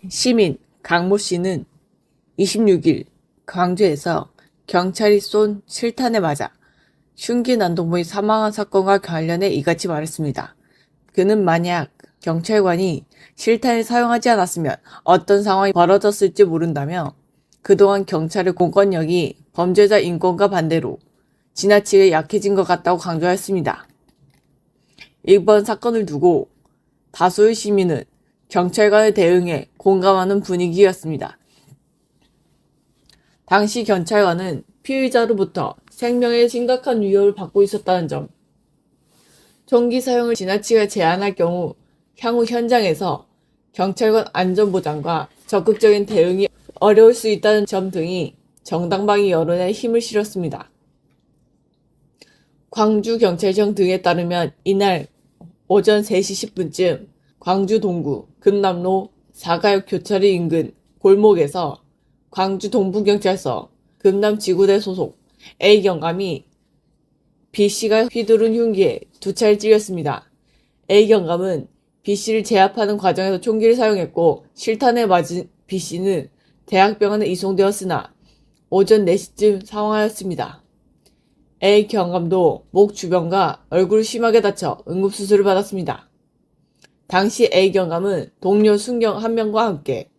시민 강모 씨는 26일 광주에서 경찰이 쏜 실탄에 맞아 흉기 난동범이 사망한 사건과 관련해 이같이 말했습니다. 그는 만약 경찰관이 실탄을 사용하지 않았으면 어떤 상황이 벌어졌을지 모른다며 그동안 경찰의 공권력이 범죄자 인권과 반대로 지나치게 약해진 것 같다고 강조했습니다. 이번 사건을 두고 다수의 시민은 경찰관의 대응에 공감하는 분위기였습니다. 당시 경찰관은 피의자로부터 생명에 심각한 위협을 받고 있었다는 점, 총기 사용을 지나치게 제한할 경우 향후 현장에서 경찰관 안전보장과 적극적인 대응이 어려울 수 있다는 점 등이 정당방위 여론에 힘을 실었습니다. 광주경찰청 등에 따르면 이날 오전 3시 10분쯤 광주 동구 금남로 사가역 교차리 인근 골목에서 광주 동부경찰서 금남지구대 소속 A경감이 B씨가 휘두른 흉기에 2차를 찔렸습니다. A경감은 B씨를 제압하는 과정에서 총기를 사용했고 실탄에 맞은 B씨는 대학병원에 이송되었으나 오전 4시쯤 사망하였습니다. A경감도 목 주변과 얼굴을 심하게 다쳐 응급수술을 받았습니다. 당시 A경감은 동료 순경 1명과 함께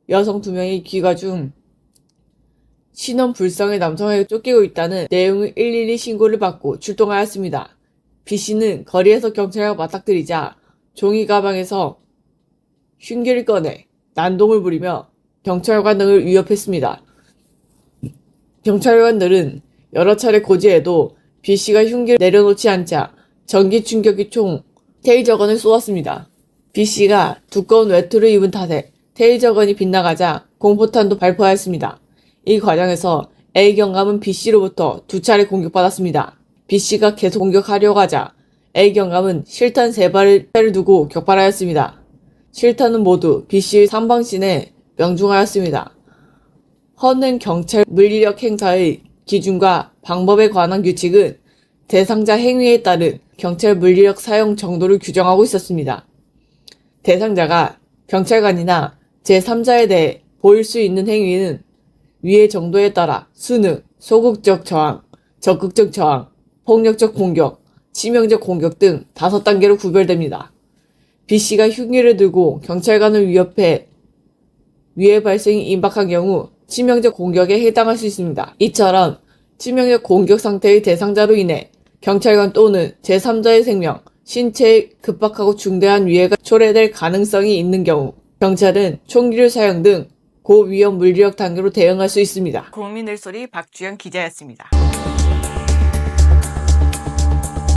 여성 2명이 귀가 중 신원 불성의 남성에게 쫓기고 있다는 내용의 112 신고를 받고 출동하였습니다. B씨는 거리에서 경찰과 맞닥뜨리자 종이 가방에서 흉기를 꺼내 난동을 부리며 경찰관들을 위협했습니다. 경찰관들은 여러 차례 고지해도 B씨가 흉기를 내려놓지 않자 전기 충격기 총 테이저건을 쏘았습니다. B씨가 두꺼운 외투를 입은 탓에 테이저건이 빗나가자 공포탄도 발포하였습니다. 이 과정에서 A경감은 B씨로부터 2차례 공격받았습니다. B씨가 계속 공격하려고 하자 A경감은 실탄 3발을 두고 격발하였습니다. 실탄은 모두 B씨의 상방신에 명중하였습니다. 헌행 경찰 물리력 행사의 기준과 방법에 관한 규칙은 대상자 행위에 따른 경찰 물리력 사용 정도를 규정하고 있었습니다. 대상자가 경찰관이나 제3자에 대해 보일 수 있는 행위는 위의 정도에 따라 수능, 소극적 저항, 적극적 저항, 폭력적 공격, 치명적 공격 등 5단계로 구별됩니다. B씨가 흉기를 들고 경찰관을 위협해 위해 발생이 임박한 경우 치명적 공격에 해당할 수 있습니다. 이처럼 치명적 공격 상태의 대상자로 인해 경찰관 또는 제3자의 생명, 신체에 급박하고 중대한 위해가 초래될 가능성이 있는 경우 경찰은 총기를 사용 등 고위험 물리력 단계로 대응할 수 있습니다. 국민의 소리 박주영 기자였습니다.